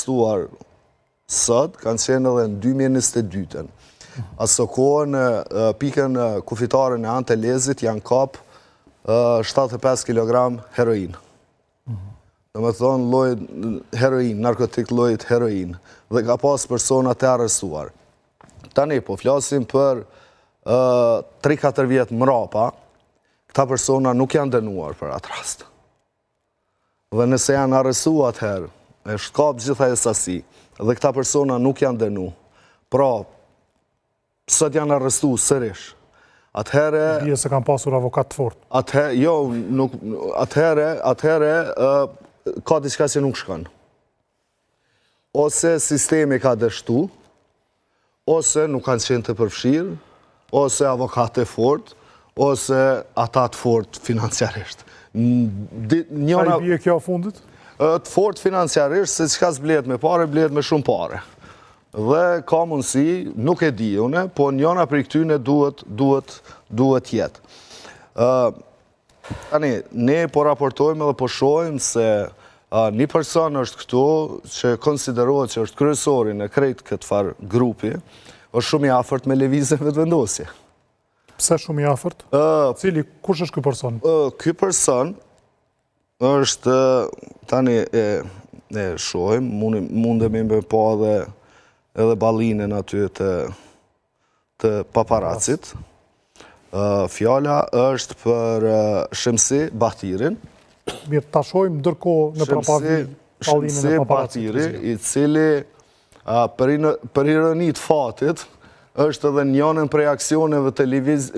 arrestuar sot, kanë qenë edhe në 2022-ën. Aso kohën, pikën kufitare në Antelezit janë kap 75 kg heroin. Dhe me thonë lloj heroin, narkotik llojit heroin. Dhe ka pas persona të arrestuar. Tani, po flasim për 3-4 vjetë mrapa, këta persona nuk janë dënuar për atë rast. Dhe nëse janë arrestuar atëherë, e shkap gjitha e sasi, dhe këta persona nuk janë dënu. Pra, sot janë arrestu sërish. Atëherë... Bie se kanë pasur avokat të fort. Atëherë, ka diçka që nuk shkon. Ose sistemi ka dështu, ose nuk kanë qenë të përfshirë, ose avokat të fort, ose ata të fort financiarisht. A i bie kjo fundit? Të fort financiarisht, se qka zblet me pare, blet me shumë pare. Dhe ka mundësi, nuk e di une, po njona për këtyne duhet jetë. Tani, ne po raportojmë dhe po shojmë se një person është këtu që konsiderohet që është kryesori në krejt këtë farë grupi, është shumë i afërt me lëvizjen vetëvendosje. Pse shumë i afërt? Kush është ky person? Ky person është, tani e shojmë, mundemi me pa edhe balinën aty të paparacit. Fjala është për Shemsi Bahtirin. Mirë, ta shojmë ndërkohë në prapavi Shemsi Bahtiri, i cili për ironit fatit, është edhe njënën prej aksioneve të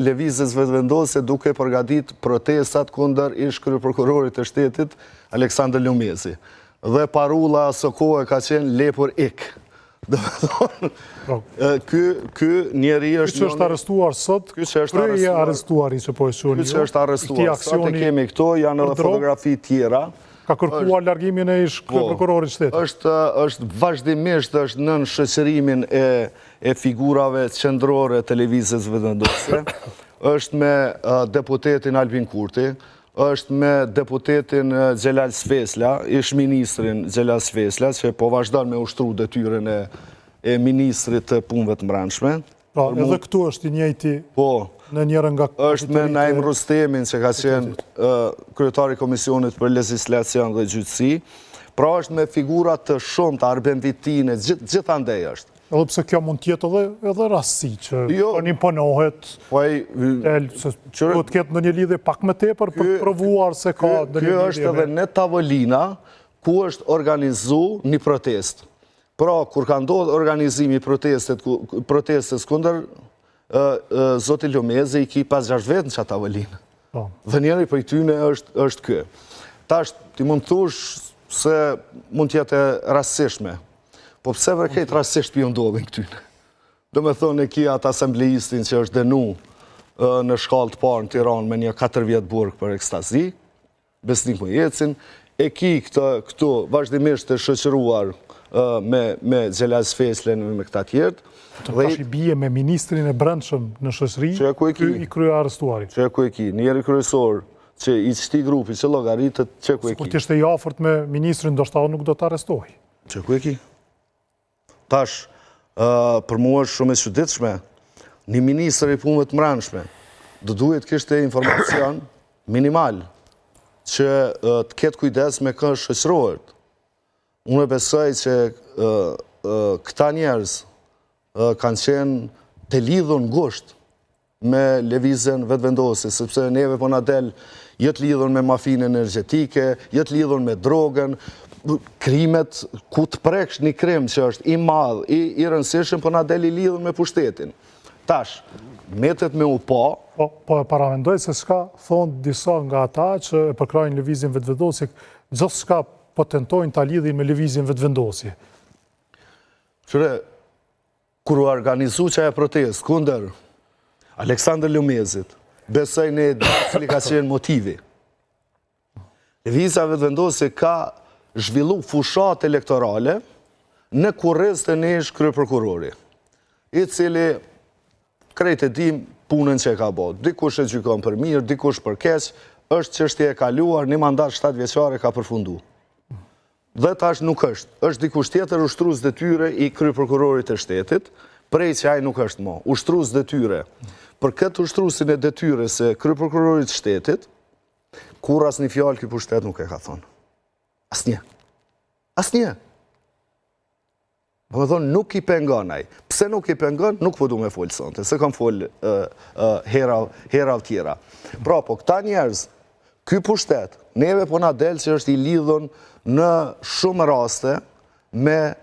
lëvizjes vetëvendosje duke përgatit protestat kundër ish kryeprokurorit të shtetit, Aleksandr Lumezi. Dhe parula aso kohë ka qenë lepur ik. Ky njeri është... Ky që është arrestuar sot, krye arrestuari që po e shoni jo. Ky që është arrestuar sot, e kemi këto, janë edhe fotografi tjera. Ka kërkuar largimin e ish kryeprokurorit shtetit. Është vazhdimisht është nën shoqërimin e figurave qendrore të lëvizjes vetëvendosje. Është me deputetin Albin Kurti, është me deputetin Xhelal Sfesla, ish ministrin Xhelal Sfesla, që po vazhdon me ushtru detyrën e ministrit të punëve të mbrëmshme. Pra, edhe këtu është i njëjti në njërën nga... është me Naim Rustemin, që ka qenë kryetari Komisionit për Legjislacion dhe Gjyqësi. Pra, është me figurat të shumë të Arben Vitine, gjithandej është. Edhe pse kjo mund tjetë edhe rastësi që për imponohet, do të ketë në një lidhje pak më tepër për provuar se ka në një lidhje. Kjo është edhe në tavolina ku është organizu një protest. Pra, kur ka ndodhë organizimi protestes kundër Zoti Lumezi, i ki 5-6 vetë në që tavolinë. Dhe njëri për i tyne është kjo. Tash, ti mund të thush se mund tjetë rastësishme. Po pse vërkejt rastisht për ndodhin këtyne? Do me thonë e kia atë asembleistin që është dënu në shkallë të parë në Tiranë me një 4 vjetë burg për ekstazi, Besnik Mujecin, e ki këtu vazhdimisht të shoqëruar me Xhelal Sfeslen me këta tjertë. Të tash i bie me ministrin e brendshëm në shoqëri, ky i krye arrestuarit. Që e ku e ki, njeri kryesor që i qëti grupi që llogaritët, që ku e ki. Kur t'ishte i afërt me ministrin, ndoshta nuk do të arrestohej. Që ku e ki. Tash, për mua është shumë e çuditshme, një ministër i punëve të mbrëmshme do duhet kishte informacion minimal që të ketë kujdes me kë shoqërohet. Unë besoj që këta njerëz kanë qenë të lidhur ngushtë me lëvizjen vetëvendosje, sepse neve po na del jetë lidhur me mafinë energjetike, jetë lidhur me drogën, krimet, ku të preksh një krim që është i madh, i rëndësishëm, po na deli lidhur me pushtetin. Tash, metet me u pa... Po e paramendoj se s'ka thonë disa nga ata që e përkrajnë lëvizjen vetëvendosje, gjithë s'ka po tentojnë ta lidhin me lëvizjen vetëvendosje. Qëre, kur u organizu që e protest kundër Aleksandr Lumezit, besoj në cili ka qenë motivi. Lëvizja vetëvendosje ka zhvillu fushat elektorale në kurrez të nesh kryeprokurori, i cili krejt e dim punën që e ka bot. Dikush e gjykon për mirë, dikush për keq, është çështje e kaluar, një mandat 7 vjeçare ka përfundu. dhe tash nuk është dikush tjetër ushtrues detyre i kryeprokurorit të shtetit, prej që ai nuk është mo, ushtrues detyre. Për këtë ushtruesin e detyres e kryeprokurorit të shtetit, kur asnjë fjalë ky pushtet nuk e ka thonë. Asnjë. Asnjë. Më thonë, nuk i pengon ai. Pse nuk i pengon, nuk po du me folë sonte, se kam folë hera tjera. Pra, po këta njerëz, ky pushtet, neve po na del që është i lidhën në shumë raste me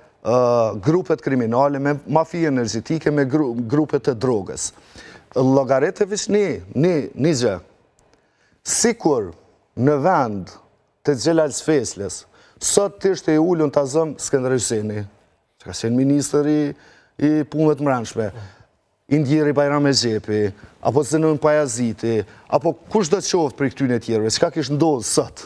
grupet kriminale, me mafie energetike, me grupet e drogës. Llogareteviç një gjë. Sikur në vend të Xhelal Sfesles, sot të ishte i ullun të azëm Skënder Hyseni, që ka qenë ministër i punëve të mbrëmshme, Indjeri Bajram Exhepi, apo Zenon Pajaziti, apo kush do të qoftë për këtyne tjerëve, çka kishte ndodhur sot?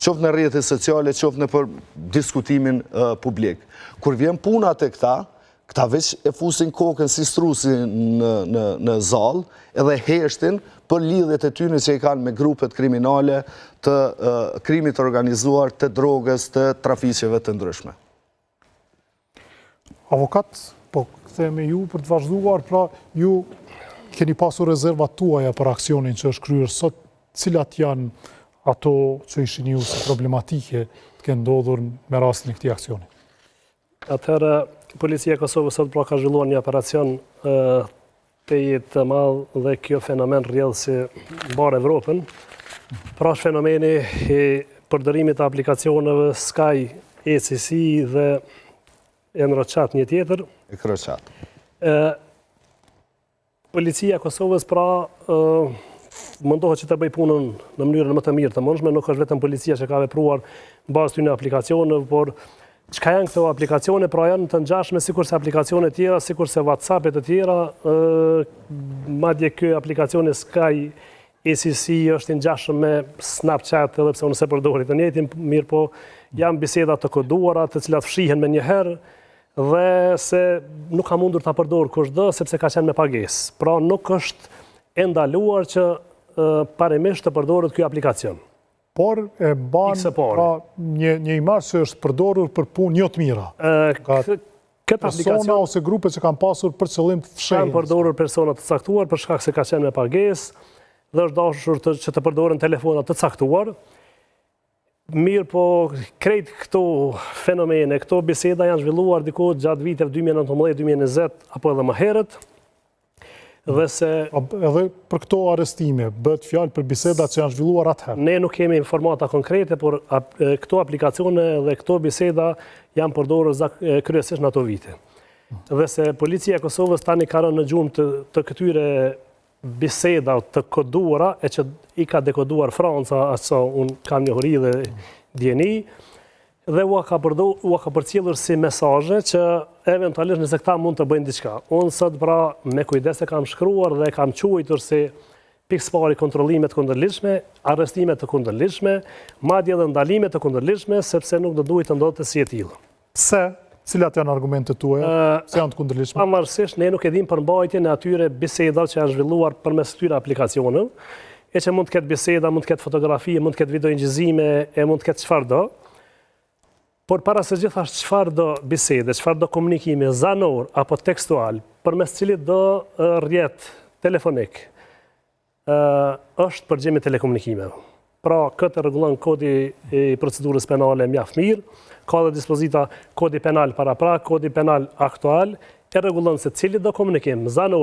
Qoftë në rrjetet sociale, qoftë në për diskutimin publik. Kur vjen puna te këta veç e fusin kokën si strusi në zall, edhe heshtin për lidhjet e tyre që i kanë me grupet kriminale të krimit organizuar, të drogës, të trafiqeve të ndryshme. Avokat, po kthehemi ju për të vazhduar, pra ju keni pasur rezervat tuaja për aksionin që është kryer sot, cilat janë ato që ishin ju si problematike të kenë ndodhur me rastin e këtij aksioni? Atëherë, Policia e Kosovës sot pra ka zhvilluar një operacion të jetë të madh dhe kjo fenomen rrjedh si mbar Evropën. Pra është fenomeni i përdorimit të aplikacioneve Sky, ECC dhe Enrochat një tjetër. Enrochat. Policia e Kosovës pra mundohet që të bëj punën në mënyrën më të mirë të mundshme, nuk është vetëm policia që ka vepruar bazë këtyre aplikacioneve, por çka janë këto aplikacione, pra janë të ngjashme sikurse aplikacione tjera, sikurse WhatsApp-et të tjera, madje ky aplikacioni Sky ECC është i ngjashëm me Snapchat, edhe pse unë se përdori të njëjtin, mirë po janë biseda të koduara, të cilat fshihen me njëherë dhe se nuk ka mundur ta përdor kushdo sepse ka qenë me pagesë. Pra nuk është e ndaluar që parimisht të përdoret ky aplikacion. Por e ban pra një imazh që është përdorur për punë jo të mira. Këtë persona ose grupe që kanë pasur për qëllim të fshehjen. Kanë përdorur persona të caktuar për shkak se ka qenë me pagesë dhe është dashur që të përdoren telefona të caktuar. Mirë po, krejt këto fenomene, këto biseda janë zhvilluar diku gjatë viteve 2019-2020 apo edhe më herët. Dhe se edhe për këto arrestime bëhet fjalë për bisedat që janë zhvilluar atëherë. Ne nuk kemi informata konkrete, por këto aplikacione dhe këto biseda janë përdorur kryesisht në ato vite. Dhe se Policia e Kosovës tani ka rënë në gjumë të këtyre biseda të koduara, e që i ka dekoduar Franca, ashtu unë kam njohuri dhe djeni, dhe u ka përcjellur si mesazhe që eventualisht nëse këta mund të bëjnë diçka. Unë sot pra me kujdes e kam shkruar dhe kam quajtur si pikëpari kontrollime të kundërligjshme, arrestime të kundërligjshme, madje edhe ndalime të kundërligjshme, sepse nuk do duhet të ndodhte si e tillë. Pse? Cilat janë argumentet tuaja? Se janë të kundërligjshme? Pavarësisht ne nuk e dim përmbajtjen e atyre bisedave që janë zhvilluar përmes këtyre aplikacioneve, e që mund të ketë biseda, mund të ketë fotografi, mund të ketë videoingjizime, e mund të ketë çfarë do. Por para së gjithashtë çfarë do bisede, çfarë do komunikimi zanor apo tekstual, përmes cilit do rrjet telefonik, është përgjigje telekomunikimeve. Pra, këtë rregullon kodi i procedurës penale mjaft mirë, ka dhe dispozita kodi penal paraprak, kodi penal aktual, e rregullon se cili do komunikim zanor